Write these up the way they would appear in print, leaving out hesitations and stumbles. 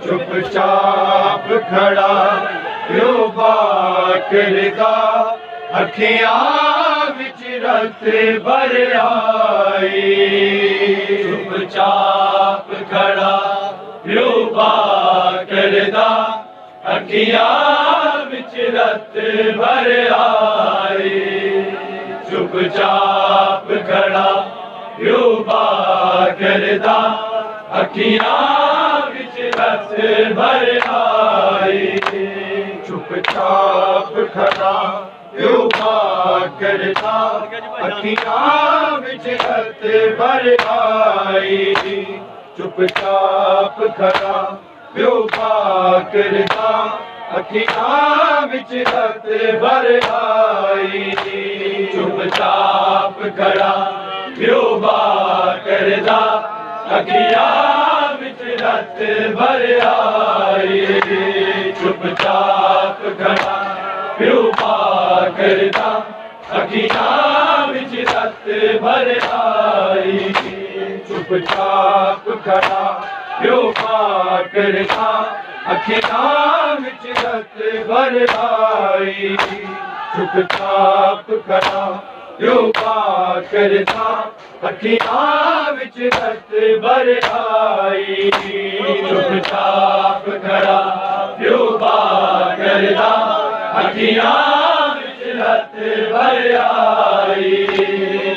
चुपचाप खड़ा क्यों बाकरदा अखियां विच रत भर आई। चुपचाप खड़ा क्यों बाकरदा अखियां विच रत भर आई। चुपचाप खड़ा क्यों बाकरदा अखियां विच रत भर आई। चुपचाप खड़ा क्यों बाकरदा अखियां विच रत भर आई। चुपचाप खड़ा क्यों बाकरदा अखियां विच रत भर आई। चुपचाप खड़ा क्यों बाकरदा अखियां विच रत भर आई। चुपचाप खड़ा क्यों बाकरदा अखियां विच रत भर आई। चुपचाप खड़ा क्यों बाकरदा अखियां विच रत भर आई। चुपचाप खड़ा क्यों बाकरदा अखियां विच रत भर आई। चुपचाप खड़ा क्यों बाकरदा अखियां विच रत भर आई।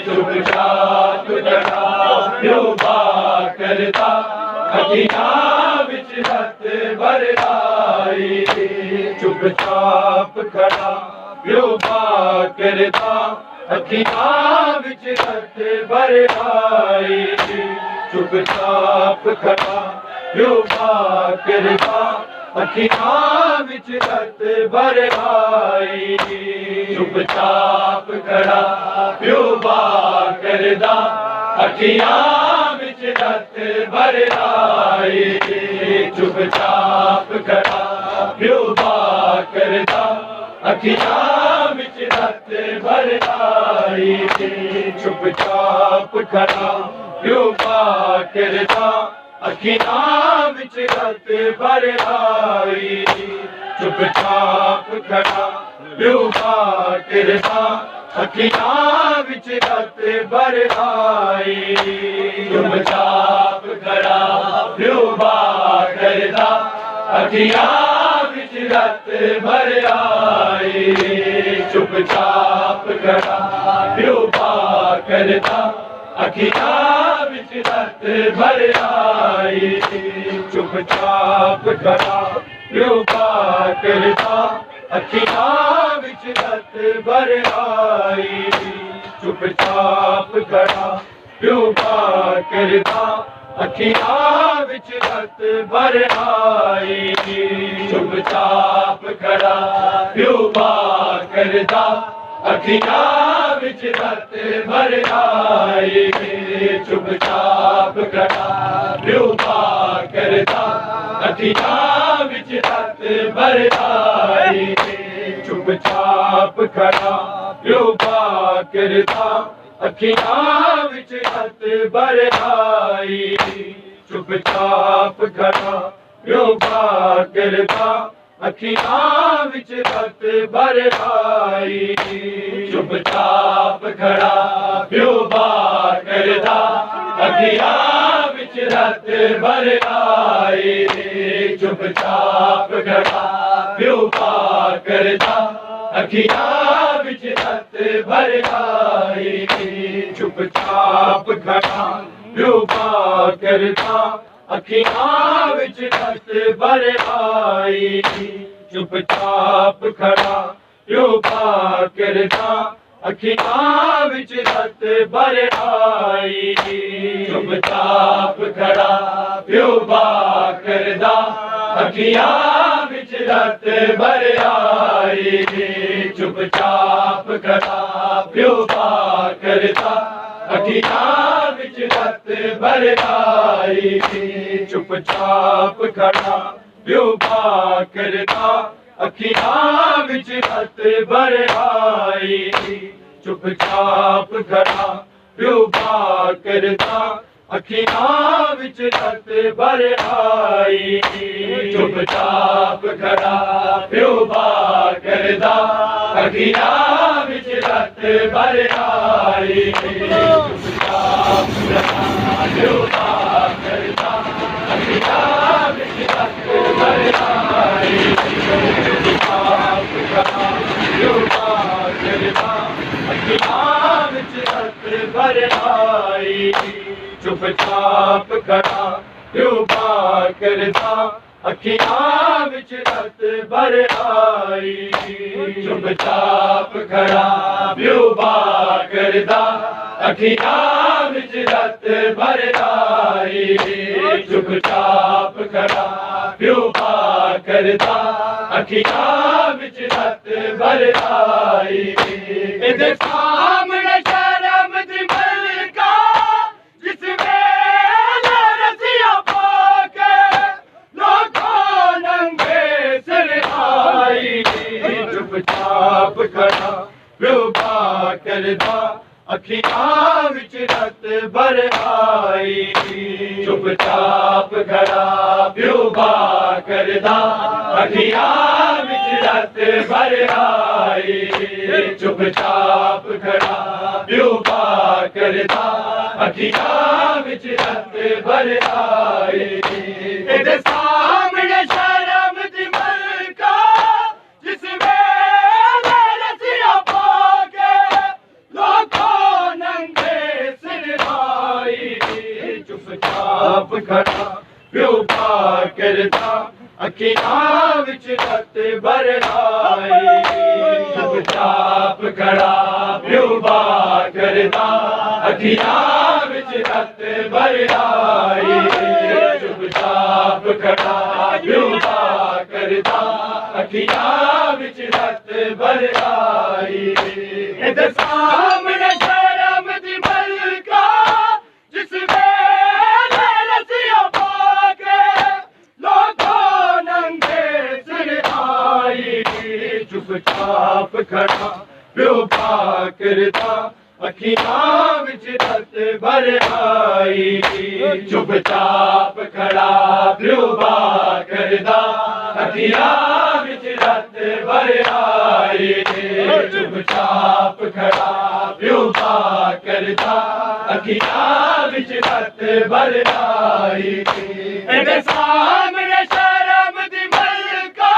चुपचाप खड़ा करदा अखियां विच रत भर आई चुपचाप खड़ा प्यो बा करदा अखियां विच रत भर आई चुपचाप खड़ा प्यो बा करदा अखियां विच रत भर आई चुपचाप खड़ा प्यो बा करदा अखियां विच रत भर आई चुपचाप खड़ा प्यो बा करदा अखियां विच रत भर आई चुपचाप खड़ा प्यो बा करदा अखियां विच रत भर आई चुपचाप खड़ा प्यो बा करदा अखियां विच रत भर आई चुपचाप खड़ा प्यो बा करदा अखियां विच रत भर आई चुपचाप खड़ा प्यो बा करदा अखियां विच रत भर आई चुपचाप खड़ा प्यो बा करदा अखियां विच रत भर आई चुपचाप खड़ा प्यो बा करदा अखियां विच रत भर आई चुपचाप खड़ा प्यो बा करदा अखियां विच रत भर आई चुपचाप खड़ा प्यो बा करदा अखियां विच रत भर आई चुपचाप खड़ा प्यो बा करदा अखियां विच रत भर आई चुपचाप खड़ा प्यो बा करदा अखियां विच रत भर आई चुपचाप खड़ा प्यो बा करदा अखियां विच रत भर आई चुपचाप खड़ा प्यो बा करदा अखियां विच रत भर आई चुपचाप खड़ा प्यो बा करदा अखियां विच रत भर आई चुपचाप खड़ा प्यो बा करदा अखियां विच रत भर आई चुपचाप खड़ा प्यो बा करदा अखियां विच रत भर आई चुपचाप खड़ा प्यो बा करदा अखियां विच रत भर आई चुपचाप खड़ा प्यो बा करदा अखियां विच रत भर आई चुपचाप खड़ा प्यो बा करदा अखियां विच रत भर आई चुपचाप खड़ा प्यो बा करदा अखियां विच रत भर आई चुपचाप खड़ा प्यो बा करदा अखियां विच रत भर आई चुपचाप खड़ा प्यो बा करदा अखियां विच रत भर आई चुपचाप खड़ा प्यो बा करदा अखियां विच रत भर आई चुपचाप खड़ा प्यो बा करदा अखियां विच रत भर आई चुपचाप खड़ा प्यो बा करदा अखियां विच रत भर आई इहदे सामने शर्म दी मलका जिसमें रसिया पाके लोगों नंगे सिर आई चुपचाप खड़ा प्यो बा करदा अखियां विच रत भर आई चुपचाप खड़ा प्यो बा करदा अखियां विच रत भर आई चुपचाप खड़ा प्यो बा करदा अखियां विच रत भर आई इहदे सामने शर्म दी मलका जिसमें रसिया पाके लोगों नंगे सिर आई चुपचाप चुपचाप खड़ा प्यो पा करदा अखियां विच रत भर आई चुपचाप खड़ा प्यो पा करदा अखियां विच रत भर आई चुपचाप खड़ा प्यो पा करदा अखियां विच रत भर आई इधर सामने शर्म दी मलका जिस वेले रसिया पाके लोगों नंगे सिर आई चुपचाप खड़ा प्यो पा करदा अखियां विच रत भर आई चुपचाप खड़ा प्यो पा करदा अखियां विच रत भर आई चुपचाप खड़ा प्यो पा करदा अखियां विच रत भर आई इहदे सामने शर्म दी मलका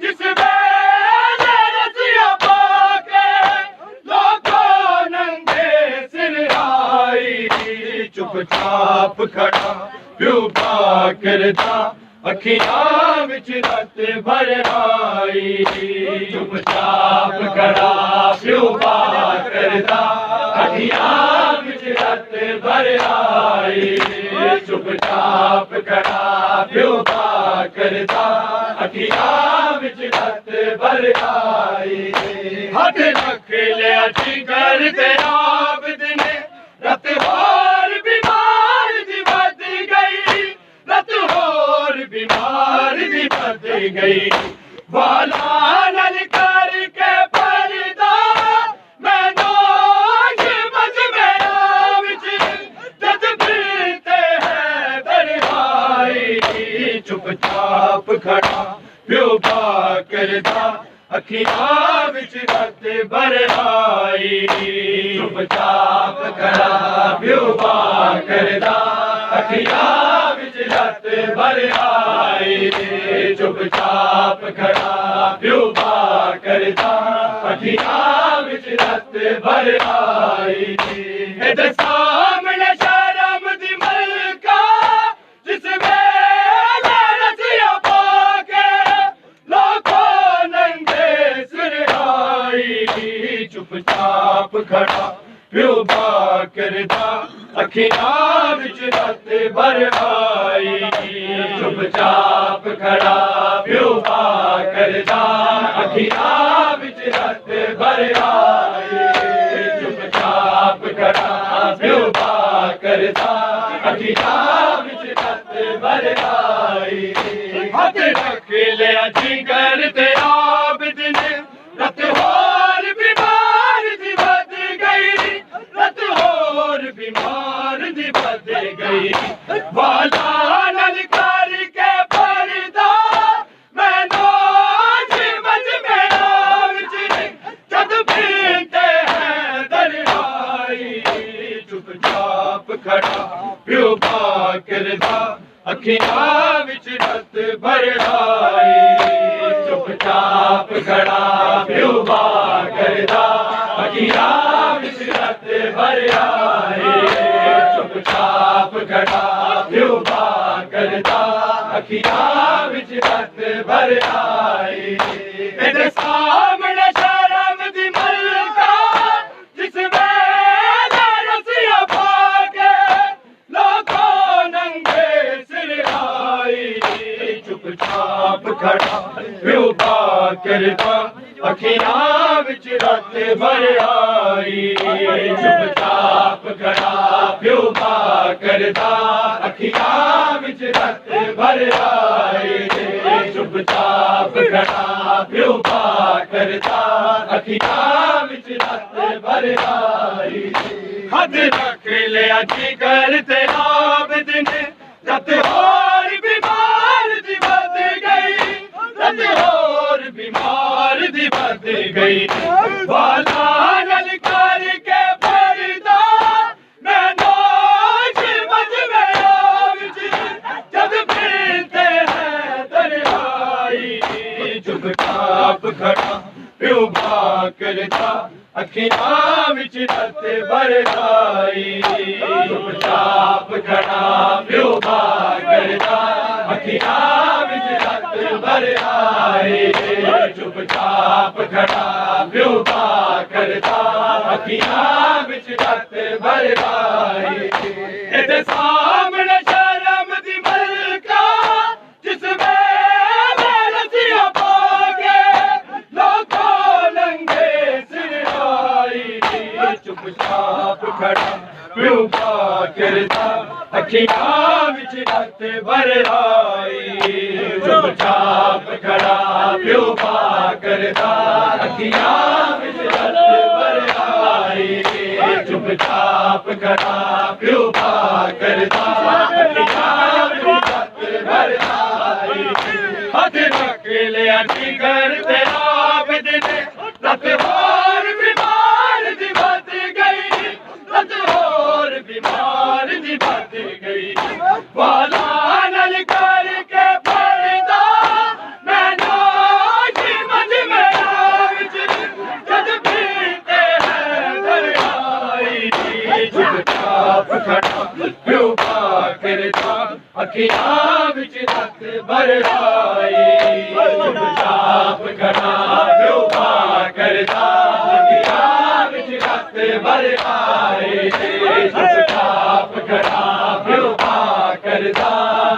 जिस वेले रसिया पाके लोगों नंगे सिर आई चुपचाप खड़ा प्यो पा करदा अखियां विच रत भर आई चुपचाप खड़ा प्यो पा करदा अखियां विच रत भर आई चुपचाप खड़ा प्यो पा करदा अखियां विच रत भर आई हथ रख लिया जिगर ते आबद ने रत होर बीमार दी वध गई रत होर बीमार दी वध गई वाला नल करके पर्दा मैनू मज मेरा विच जद फिरते हैं दरबाई चुपचाप खड़ा प्यो पा करदा अखियां विच रत भर आई चुपचाप खड़ा प्यो पा करदा अखियां विच रत भर आई चुपचाप खड़ा प्यो पा करदा अखियां विच रत भर आई इहदे सामने शर्म दी मलका जिस वेले रसिया पाके लोगों नंगे सिर आई चुपचाप खड़ा प्यो पा करदा अखियां विच रत भर आई चुपचाप खड़ा प्यो पा करदा अखियां विच रत भर आई चुपचाप खड़ा प्यो पा करदा अखियां विच रत भर आई हथ रख लिया जिगर ते आबद ने रत होर बीमार दी वध गई रत होर बीमार दी वध गई वाला नल करके पर्दा मैनू मज मेरा विच जद फिरते हैं दरबाई चुपचाप खड़ा प्यो पा करदा अखियां विच रत भर आई चुपचाप खड़ा प्यो पा करदा अखियां विच रत भर आई चुपचाप खड़ा प्यो पा करदा अखियां विच रत भर आई इहदे सामने शर्म दी मलका जिस वेले रसिया पाके लोगों नंगे सिर आई चुपचाप खड़ा प्यो पा करदा अखियां विच रत भर आई चुपचाप खड़ा प्यो पा करदा अखियां विच रत भर आई चुपचाप खड़ा प्यो पा करदा अखियां विच रत भर आई हथ रख लिया जिगर ते आबद ने रत होर बीमार दी वध गई रत होर बीमार दी वध गई वाला नल करके पर्दा मैनू मज मेरा विच जद फिरते हैं दरबाई चुपचाप खड़ा प्यो पा करदा अखियां विच रत भर आई चुपचाप खड़ा प्यो अखियां विच रत भर आए चुपचाप खड़ा प्यो पा करदा अखियां विच रत भर आए इहदे सामने शर्म दी मलका जिसमें रसिया पाके लोगों नंगे सिर आई चुपचाप खड़ा प्यो पा करदा अखियां विच रत भर आई चुपचाप खड़ा प्यो पा करदा अखियां विच रत भर आई चुपचाप खड़ा प्यो पा करदा अखियां विच रत भर आई हथ रख लिया जिगर तेरा बिदने रत होर बीमार दी बद गई रत होर बीमार दी बद गई वाला नल करके पर्दा मैनू समझ में आविच जद पीते हैं दरियाई चुपचाप खड़ा प्यो पा करदा अखियां विच रत भर आई चुपचाप खड़ा प्यो पा करदा अखियां विच रत भर आई चुपचाप खड़ा प्यो पा करदा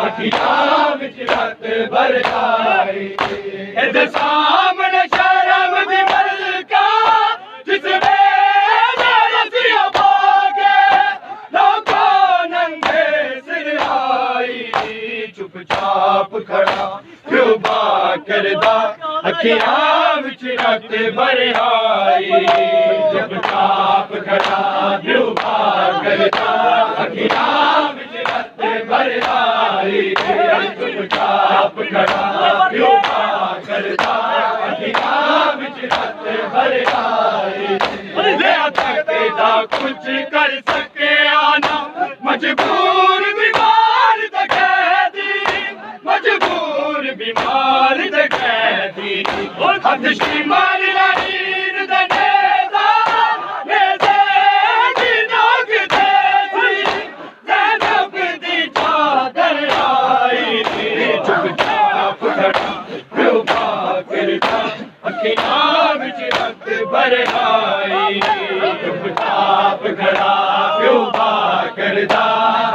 अखियां विच रत भर आई इहदे सामने शर्म दी मलका जिसमें रसिया पाके लोगों नंगे सिर आई चुपचाप खड़ा प्यो पा करदा अखियां विच रत भर आई चुपचाप खड़ा प्यो पा करदा अखियां विच रत भर आई चुपचाप खड़ा प्यो पा करदा अखियां विच रत भर आई तक दा कुछ कर सके आना मजबूर बीमार दा कैदी मजबूर बीमार दा कैदी हथ शिमार लारीन दा नेदा नेदे दी नाग देसी ज़ैनब दी चादर आई चुपचाप खड़ा प्यो पा करदा अखियां विच रत भर आई चुपचाप खड़ा प्यो पा करदा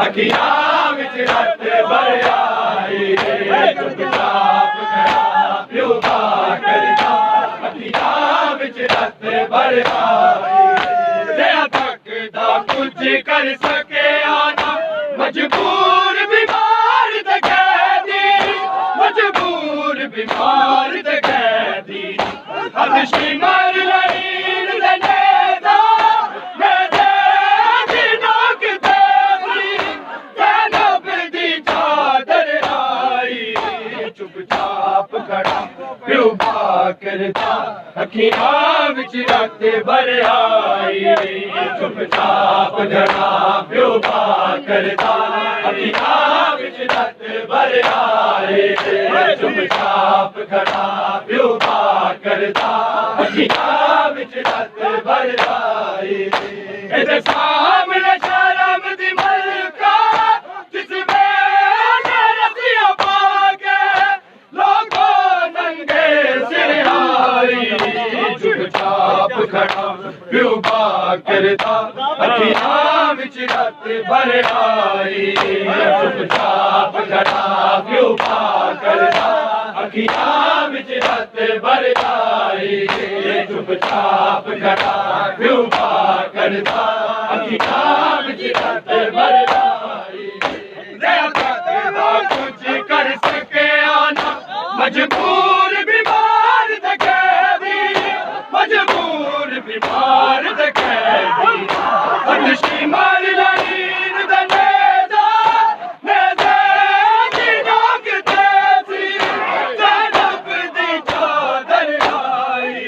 अखियां विच रत भर आई चुपचाप खड़ा प्यो पा करदा अखियां विच रत भर आई तक दा कुछ कर सके आना मजबूर बीमार दा कैदी मजबूर बीमार दा कैदी हथ शिमार लारीन दा नेदा नेदे दी नाग देसी ज़ैनब दी चादर आई चुपचाप खड़ा प्यो पा करदा अखियां विच रत भर आई चुपचाप खड़ा प्यो पा करदा अखियां विच रत भर आई चुपचाप खड़ा प्यो पा करदा अखियां विच रत भर आई इहदे सामने शर्म दी मलका जिसमें रसिया पाके लोगों नंगे सिर आई चुपचाप खड़ा प्यो पा करदा अखियां विच रत भर आई चुपचाप खड़ा प्यो पा करदा अखियां विच रत भर आई चुपचाप खड़ा प्यो पा करदा अखियां विच रत भर आई कुछ कर सके आना मजबूर बीमार दा कैदी मजबूर बीमार दा कैदी हथ शिमार लारीन दा नेदा नेदे दी नाग देसी ज़ैनब दी चादर आई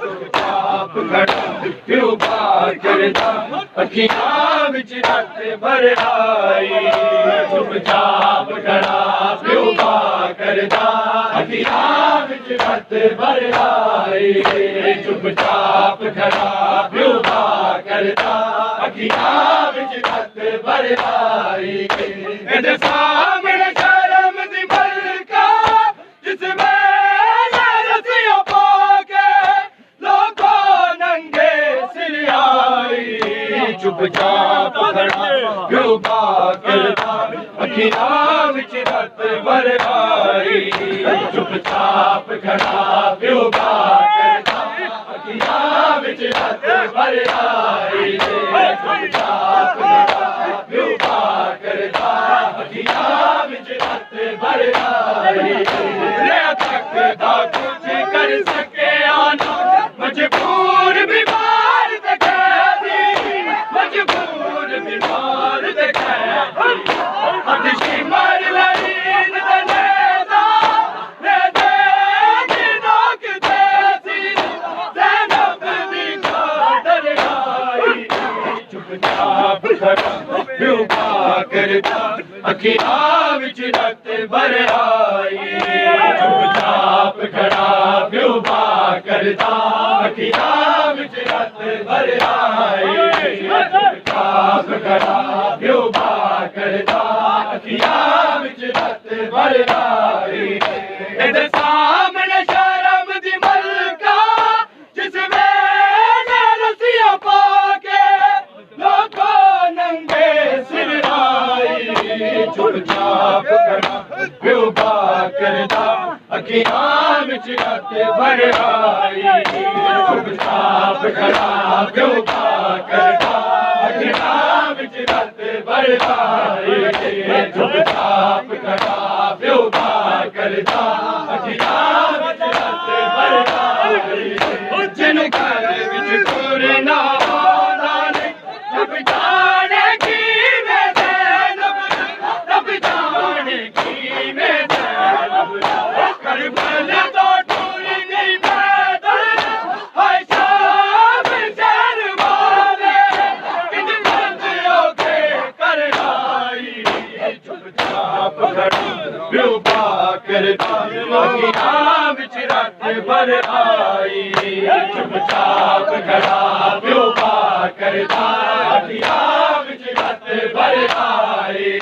चुपचाप खड़ा प्यो पा करदा अखियां विच रत भर आई चुपचाप खड़ा प्यो पा करदा अखियां विच रत भर आई चुपचाप खड़ा प्यो पा करदा अखियां विच रत भर आई इहदे सामने शर्म दी जिस वेले रस्सियां पाके लोगों नंगे सिर आई चुपचाप खड़ा प्यो करदा अखियां विच रत भर आई चुपचाप खड़ा प्यो करदा अखियां विच रत भर आई चुपचाप खड़ा प्यो करदा अखियां विच रत भर आई तकदा कुछ कर सके आना मजबूर बीमार कैदी मजबूर बीमार कैदी अदशी मर लरीन दनेदा ने दे नोक देसी ज़ैनब दी कादर आई चुपचाप खड़ा प्यो करदा अखियां विच रत भर आई चुपचाप खड़ा प्यो करदा अखियां विच रत भर आई चुपचाप खड़ा प्यो करदा अखियां विच रत भर आई इधर सामने शर्म दी मलका जिस वेले रस्सियां पाके लोगों नंगे सिर आई चुपचाप खड़ा प्यो करदा अखियां विच रत भर आई चुपचाप खड़ा प्यो करदा अखियां विच रत भर आई चुपचाप खड़ा प्यो करदा अखियां विच रत भर आई जिन घर विच टुरना आंदा नहीं रब जाने किवें ज़ैनब रब जाने किवें ज़ैनब करबल तो टुरदी पैदल हाय शाम शहर वाले किंज दर्द औखे कर आई चुपचाप खड़ा प्यो करदा अखियां विच रत भर आई चुपचाप खड़ा प्यो करदा अखियां विच रत भर आई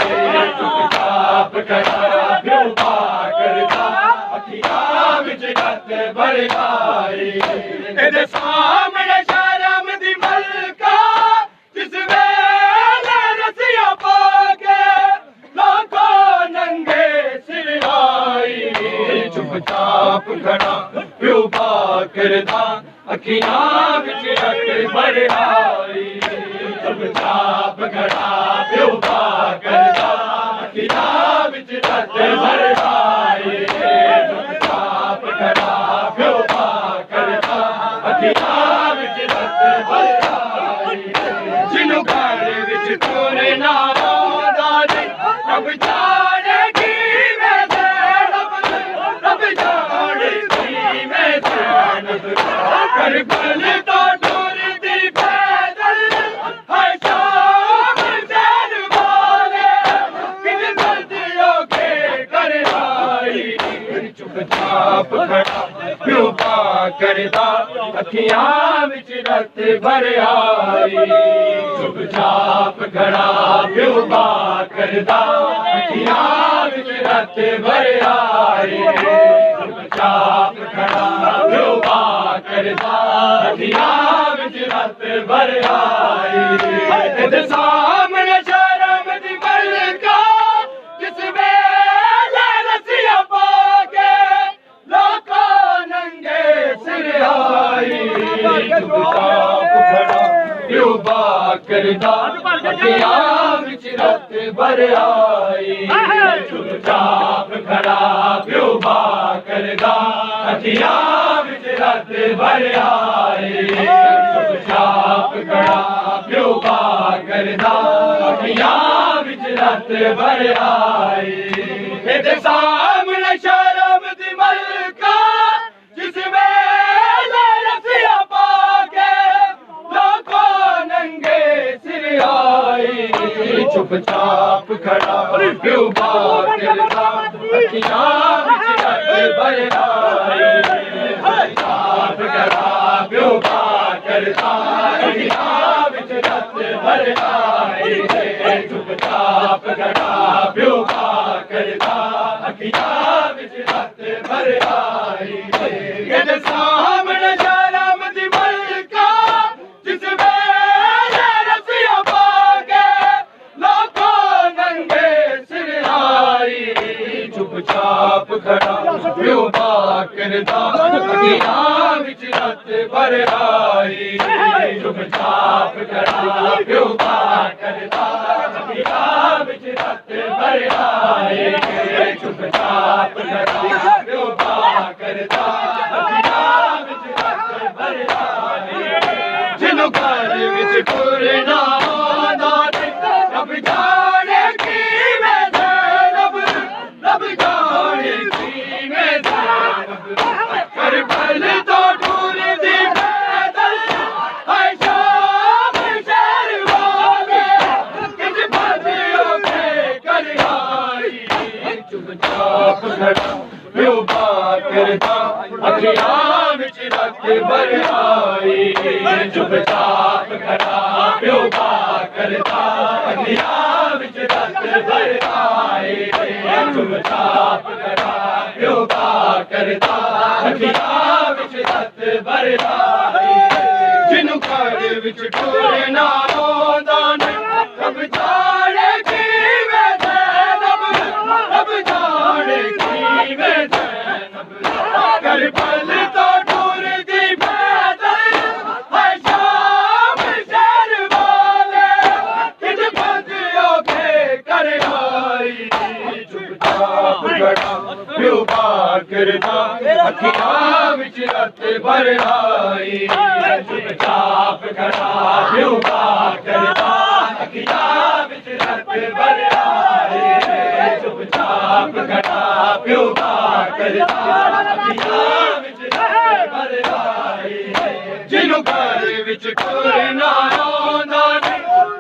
चुपचाप खड़ा प्यो करदा अखियां विच रत भर आई इधर सामने शर्म दी मलका जिस वेले रस्सियां पाके लोगों नंगे सिर आई चुपचाप खड़ा प्यो करदा अखियां विच रत भर आई चुपचाप खड़ा प्यो करदा अखियां विच रत भर आई चुपचाप खड़ा प्यो करदा अखियां विच रत भर आई जिन्नू घर विच टुरना आंदा नहीं रब जाने किवें ज़ैनब रब जाने किवें ज़ैनब करबल तो टुरदी पैदल हाय शाम शहर वाले किंज दर्द औखे कर आई चुपचाप खड़ा प्यो करदा अखियां विच रत भर आई चुपचाप खड़ा प्यो करदा अखियां विच रत भर आई चुपचाप खड़ा प्यो करदा अखियां विच रत भर आई इधर सामने शर्म दी मलका जिस वेले रस्सियां पाके लोगों नंगे सिर आई चुपचाप खड़ा प्यो करदा अखियां विच रत भर आई चुपचाप खड़ा प्यो करदा अखियां विच रत भर आई चुपचाप खड़ा प्यो करदा अखियां विच रत भर आई इधर सामने शर्म दी मलका जिस वेले रस्सियां पाके लोगों नंगे सिर आई चुपचाप खड़ा प्यो करदा अखियां विच रत भर आई चुपचाप खड़ा प्यो करदा अखियां विच रत भर आई चुपचाप खड़ा प्यो करदा अखियां विच रत भर भर आई मेरे सामने शर्म दी मलका जिस वेले रसिया पाके लोगों नंगे सिर आई चुपचाप खड़ा प्यो करदा अखियां विच रत भर आई चुपचाप खड़ा प्यो करदा अखियां विच रत भर आई चुपचाप खड़ा प्यो करदा अखियां विच रत भर आई जिन्हों घर विच टुरना आंदा रब जाने की मैं रब जाने की मैं करबल तो टूरदी पैदल है शाम शहर वाले किज बदियो के कर आई चुपचाप खड़ा प्यो करदा अखियां विच रत भर आई चुपचाप खड़ा प्यो करदा अखियां विच रत भर आई चुपचाप खड़ा प्यो करदा अखियां विच रत भर आई जिन्हों घर विच टुरना आंदा रब जाने की मैं रब जाने की मैं करबल तो टुरदी पैदल है शाम शहर वाले किज बदियो के कर आई चुपचाप खड़ा प्यो करदा अखियां विच रत भर आई चुपचाप खड़ा प्यो करदा अखियां विच रत भर आई चुपचाप खड़ा प्यो करदा अखियां विच रत भर आई जिन्हों घर विच टुरना आंदा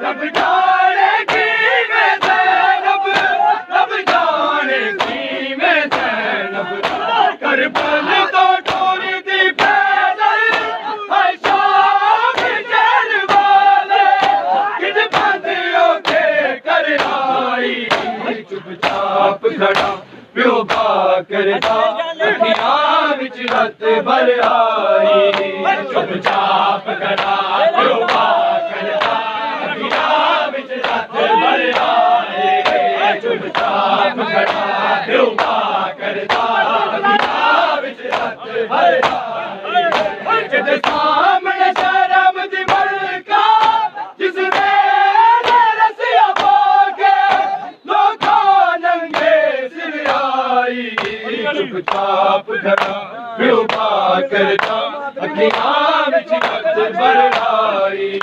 रब जाने की मैं रब जाने की मैं करबल तो टुरदी पैदल है शाम शहर वाले किज बदियो के कर आई चुपचाप खड़ा प्यो करदा अखियां विच रत भर आई चुपचाप खड़ा प्यो करदा अखियां विच रत भर आई चुपचाप खड़ा प्यो करदा अखियां विच रत भर आई जिहदे सामने शर्म दी मलका जिस वेले रसिया पाके लोगों नंगे सिर आई चुपचाप खड़ा प्यो करदा अखियां विच रत भर आई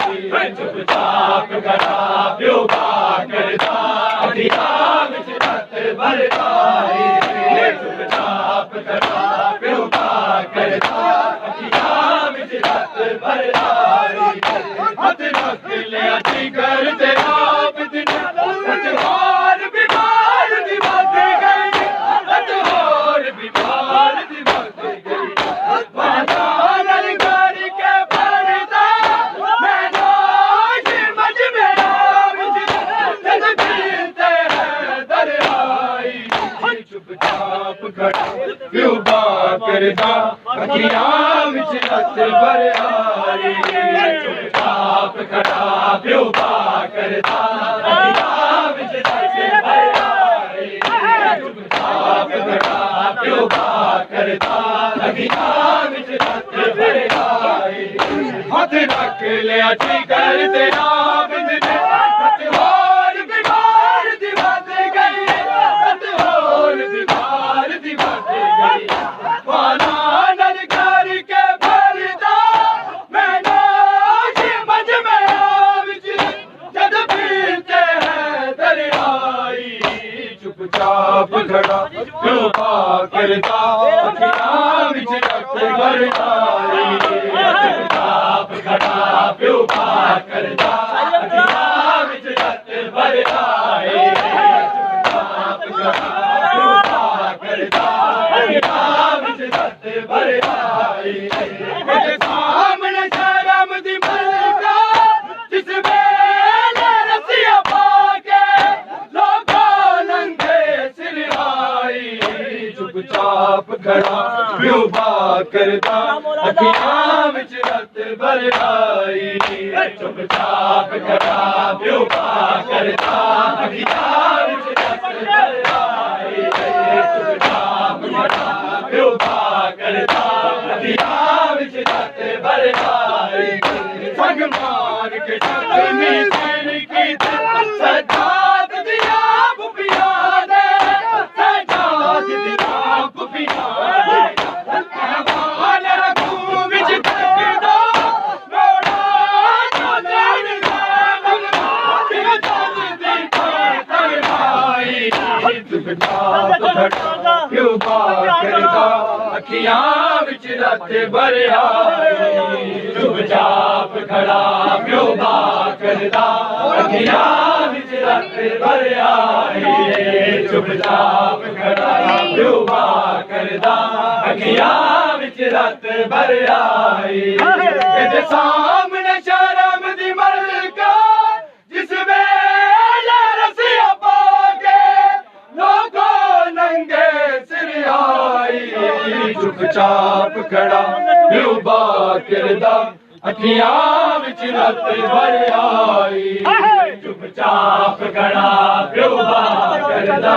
चुपचाप खड़ा प्यो करदा अखियां विच रत भर आई चुपचाप खड़ा प्यो करदा अखियां विच रत भर आई हथ रख लिया जिगर ते आप दिन हथवार बीमार दी बद गई हथवार बीमार दी बद गई वादानल कर के परदा मैं नाश मज मेरा विच जद पीते हैं दर आई चुपचाप खड़ा प्यो करदा अखियां विच रत भर आई चुपचाप खड़ा प्यो करदा अखियां विच रत भर आई चुपचाप खड़ा प्यो करदा अखियां विच रत भर आई हथ रख लिया जिगर ते आप दिन हथवार बीमार दी बद गई हथवार बीमार दी बद गई वादानल कर के परदा मैं नाश मज मेरा विच जद पीते हैं दर आई चुपचाप खड़ा प्यो करदा अखियां विच रत भर आई चुपचाप खड़ा प्यो करदा अखियां विच रत भर आई चुपचाप खड़ा प्यो करदा अखियां विच रत भर आई मेरे सामने शर्म दी मलका जिस वेले रसिया पाके लोगों नंगे सिर आई चुपचाप चुपचाप खड़ा प्यो करदा अखियां विच रत भर आई चुपचाप खड़ा प्यो करदा अखियां विच रत भर आई चुपचाप खड़ा प्यो करदा अखियां विच रत भर आई संग मार के जख्मी सिर की सजाद दिया बुबिया दे सजाद दिया बुबिया दे हमारे रखू विच तक दो रोड़ा चलण दे जद दी करवाई चुपचाप खड़ा प्यो करदा अखियां विच रत भर आई चुपचाप खड़ा प्यो करदा अखियां विच रत भर आई चुपचाप खड़ा प्यो करदा अखियां विच रत भर आई इहदे सामने शर्म दी मलका जिस वेले रसिया पाके लोगों नंगे सिर आई चुपचाप खड़ा प्यो करदा अखियां विच रत भर आई चुपचाप खड़ा प्यो करदा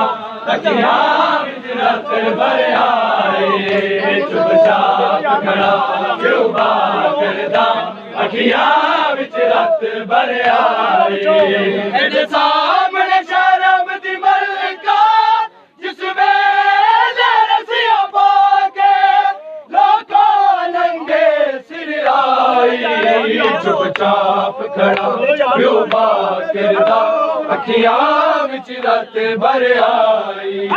अखियां विच रत भर आई चुपचाप खड़ा प्यो करदा अखियां विच रत भर आई इहदे सामने शर्म दी मलका जिस वेले रसिया पाके लोगों नंगे सिर आई चुपचाप खड़ा प्यो करदा अखियां विच रत भर आई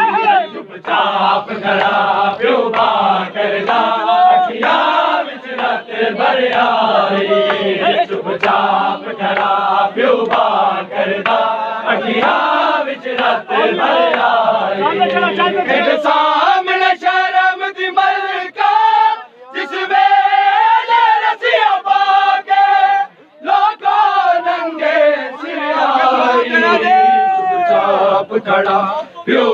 चुपचाप खड़ा प्यो करदा अखियां विच रत भर आई चुपचाप खड़ा प्यो करदा अखियां विच रत भर आई सामने शर्म दी मलका जिस वेले रसिया पाके लोगों नंगे सिर आई चुपचाप खड़ा प्यो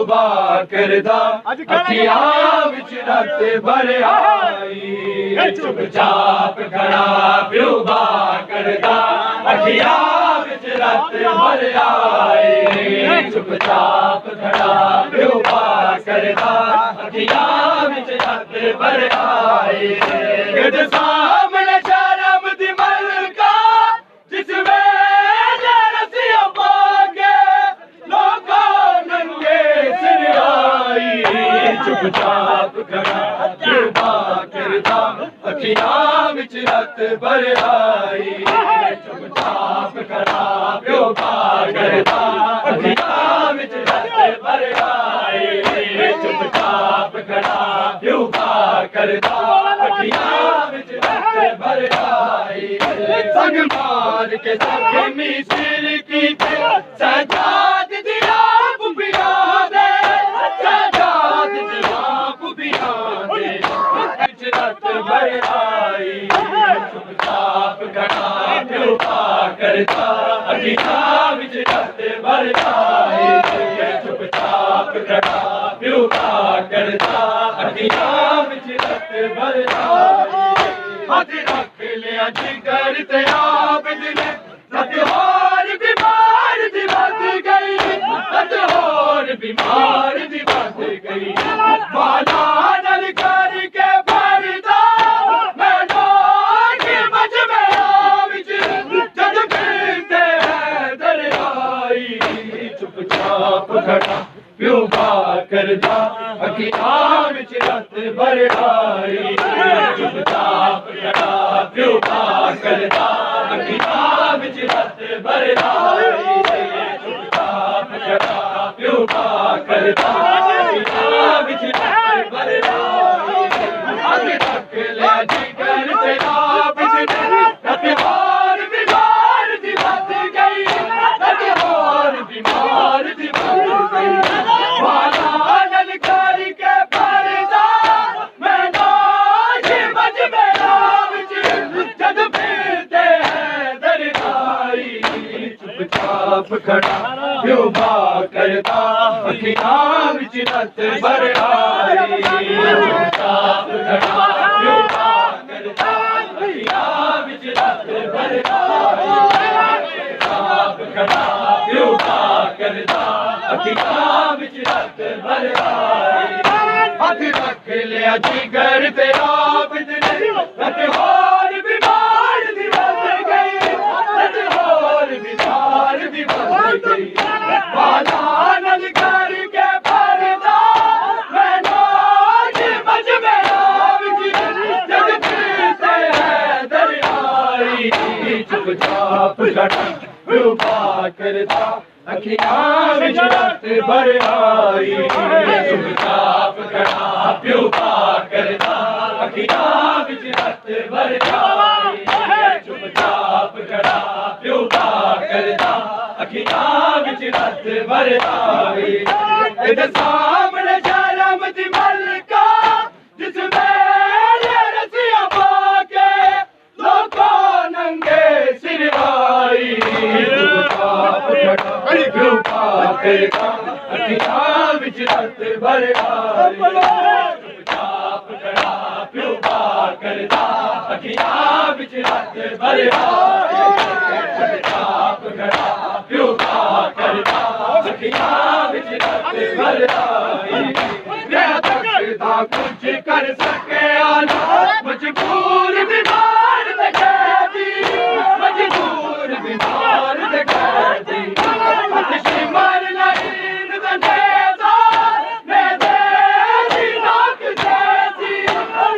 करदा अखियां विच रत भर आई चुपचाप खड़ा प्यो करदा अखियां विच रत भर आई चुपचाप खड़ा प्यो करदा अखियां विच रत भर आई इहदे सामने शर्म दी मलका जिस वेले रसिया पाके लोगों नंगे सिर आई चुपचाप खड़ा प्यो करदा अखियां विच रत भर आई चुपचाप खड़ा प्यो करदा अखियां विच रत भर आई चुपचाप खड़ा प्यो करदा अखियां विच रत भर आई संग मार के जख्मी सिर की सजाद दिया बुबिया दे सजाद दिया बुबिया दे विच रत भर आई चुपचाप खड़ा प्यो करदा अखियां विच रत भर आई चुपचाप खड़ा प्यो करदा अखियां विच रत भर आई हाथ रख लिया जिगर ते आबिद ने लत होर बीमार दी बद गई लत होर बीमार दी बद गई बाला नल करके भरदा मैं लोग बच मेरा विच जद फिरते हैं दरियाई चुपचाप खड़ा प्यो करदा अखियां विच रत भर आई चुपचाप खड़ा प्यो करदा अखियां विच रत भर आई चुपचाप खड़ा प्यो करदा अखियां विच रत भर आई रख लिया जिगर ते आबिद ने लत होर बीमार दी बद गई लत होर बीमार दी बद गई बाला नल करके भरदा मैं नाश बच मेरा विच जद फिरते हैं दरियाई चुपचाप खड़ा प्यो बा करदा अखियां विच रत भर आई चुपचाप खड़ा प्यो बा करदा अखियां विच रत भर आई चुपचाप खड़ा प्यो बा करदा अखियां विच रत भर आई हाथ रख लिया जिगर ते आप इतने रत होर बीमार दी बन गई रत होर बीमार दी बन गई वाला नल करके परदा मैं नाज बज मेरा विच जग फिरते है दरियाई चुपचाप खड़ा प्यो बा करदा अखियां विच रत भर आई चुपचाप खड़ा प्यो बा करदा अखियां विच रत भर आई चुपचाप खड़ा प्यो बा करदा अखियां विच रत भर आई इधर सामने शर्म दी मलका जिसमें रसिया पाके लोगों नंगे सिर आई चुपचाप खड़ा प्यो बा करदा अखियां विच रत भर आई चुपचाप खड़ा प्यो बा करदा अखियां विच रत भर आई चुपचाप खड़ा प्यो बा करदा अखियां विच रत भर आई मैं तकदा कुछ कर सके आना मजबूर बीमार ते कैदी मजबूर बीमार ते कैदी शिमर लाइन दंडेदा मैं तेरी नाक जैसी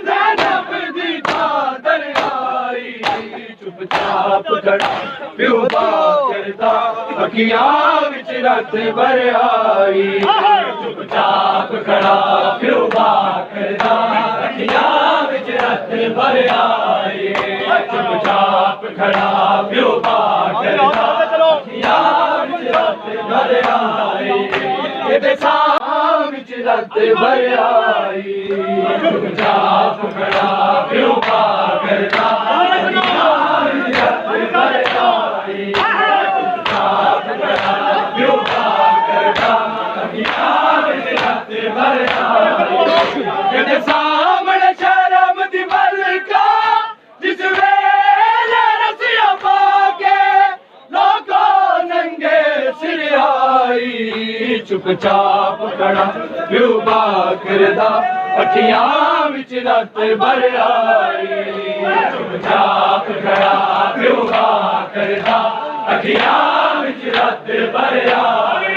ज़ैनब दी चादर आई चुपचाप खड़ा प्यो बा करदा अखियां विच रत भर आई चुपचाप खड़ा प्यो बा करदा अखियां विच रत भर आई चुपचाप खड़ा प्यो बा करदा अखियां विच रत भर आई इहदे सां विच रत भर आई चुपचाप खड़ा प्यो बा करदा अखियां विच रत भर आई चुपचाप खड़ा प्यो बा करदा अखियां विच रत भर आई इहदे सामने शर्म दी मलका जिस वेले रसिया पाके लोगों नंगे सिर आई चुपचाप खड़ा प्यो बा करदा अखियां विच रत भर आई चुपचाप खड़ा प्यो बा करदा अखियां विच रत भर आई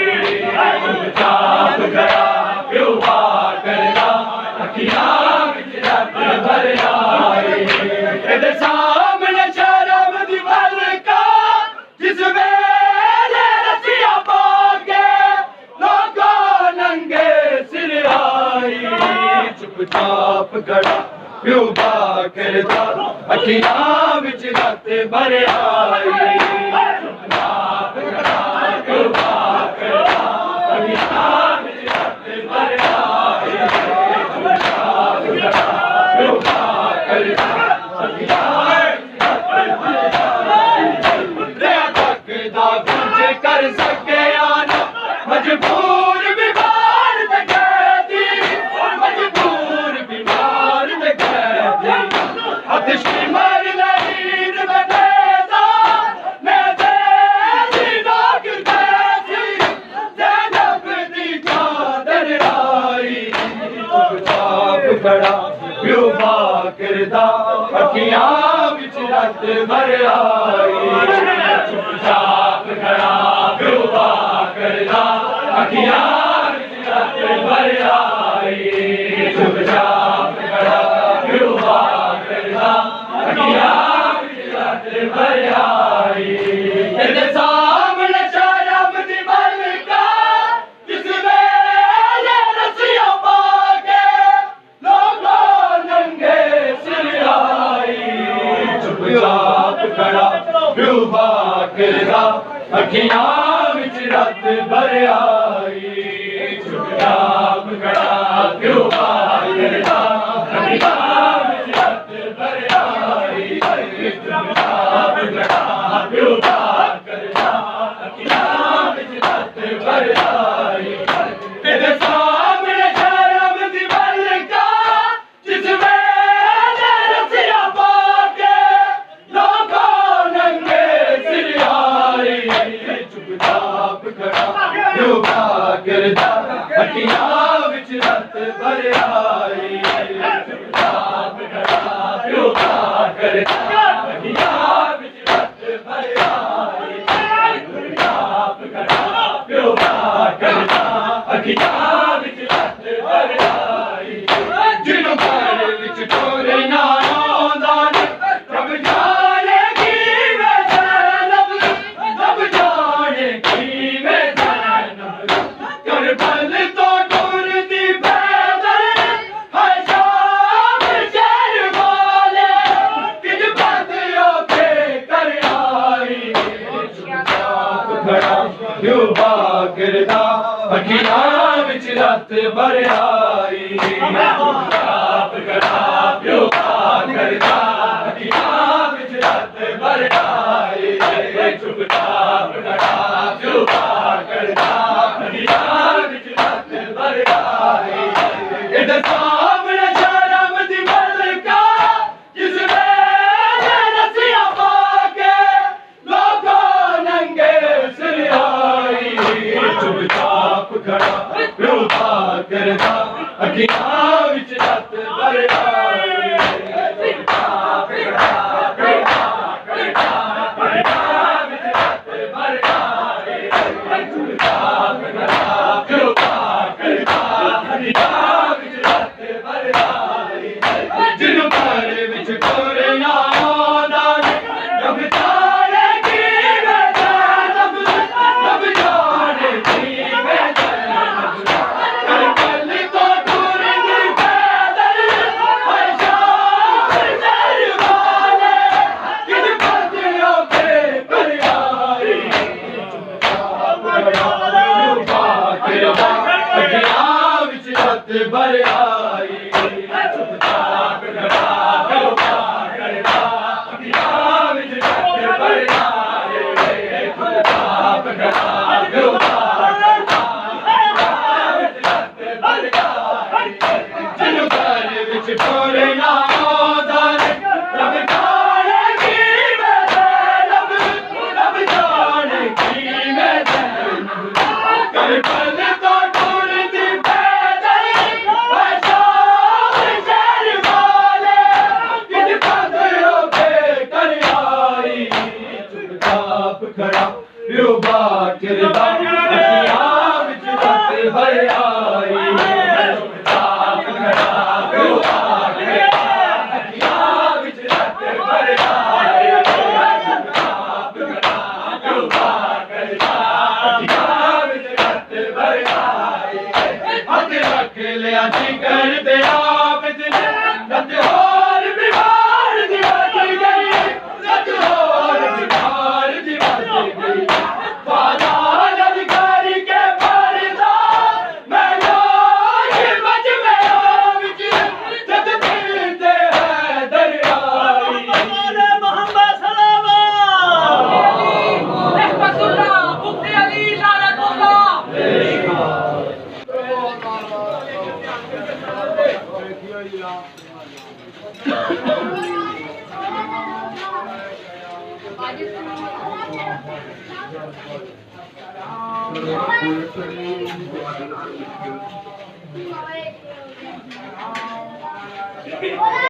चुपचाप खड़ा प्यो बा करदा अखियां विच रत भर आई इहदे सामने शर्म दी मलका जिस वेले रसिया पाके लोगों नंगे सिर आई चुपचाप खड़ा प्यो बा करदा अखियां विच रत भर आई चुपचाप खड़ा प्यो बा करदा अखियां विच रत भर आई चुपचाप खड़ा प्यो बा करदा अखियां तकदा कुछ कर सके आना मजबूर बीमार ते कैदी मजबूर बीमार ते कैदी हथ शिमर लाइन दंडेदा मैं तेरी नाक जैसी ज़ैनब दी चादर आई चुपचाप खड़ा प्यो बा करदा अखियां विच रत भर आई चुपचाप खड़ा प्यो बा करदा अखियां विच रत भर आई चुपचाप खड़ा प्यो बा करदा अखियां विच रत भर आई इहदे सामने शर्म दी मलका जिस वेले रसिया पाके लोगों नंगे सिर आई चुपचाप खड़ा प्यो बा करदा अखियां विच रत भर आई चुपचाप खड़ा प्यो बा करदा अखियां विच रत भर आई चुपचाप खड़ा प्यो बा करदा अखियां भर आई तेरे सामने शर्म दी मलका जिसमें रसिया पाके लोगों नंगे सिर आई चुपचाप खड़ा योगा करदा अखियां विच रत भर आई चुपचाप खड़ा योगा करदा अखियां विच रत भर आई चुपचाप खड़ा योगा करदा अखियां विच रत भर आई जिन्हों घर विच टोरे ना आंदा रब जाने किवें जैनब रब जाने किवें जैनब करबल तो टुरदी पैदल है शाम शहर वाले किज बंदियों के कर आई चुपचाप खड़ा योगा करदा अखियां विच रत भर आई चुपचाप खड़ा योगा करदा अखियां विच रत भर आई चुपचाप खड़ा योगा करदा अखियां विच रत भर आई इधर सामने शर्म दी मलका जिसमें रसिया पाके लोगों नंगे सिर आई चुपचाप खड़ा योगा करदा अखियां विच रत भर आई चुपचाप खड़ा योगा करदा अखियां विच रत भर आई चुपचाप खड़ा योगा करदा अखियां विच रत भर आई जिन्हों घर विच टोरे ना आंदा रब जाने किवें जैनब रब जाने किवें जैनब करबल तो टुरदी पैदल है शाम शहर वाले किज बंदियों के कर आई चुपचाप खड़ा योगा करदा अखियां विच रत भर आई चुपचाप खड़ा योगा करदा अखियां विच रत भर आई चुपचाप खड़ा योगा करदा अखियां विच रत भर आई जिन्हों घर विच टोरे ना आंदा रब जाने किवें जैनब रब जाने किवें जैनब करबल तो टुरदी पैदल है शाम शहर वाले किज बंदियों के कर आई चुपचाप खड़ा योगा करदा अखियां विच रत भर आई चुपचाप खड़ा योगा करदा अखियां विच रत भर आई चुपचाप खड़ा योगा करदा अखियां विच रत भर आई हथ रख लिया जिगर दे आप जिने रत होर बीमार दी बच गई रत होर बीमार दी बच गई वादा ललकार के पर्दा मैं लोग बच में विच जद फिरते हैं दरियाई मोहम्मद सलामा रहमतुल्लाह मुफ्ती अली लानतुल्लाह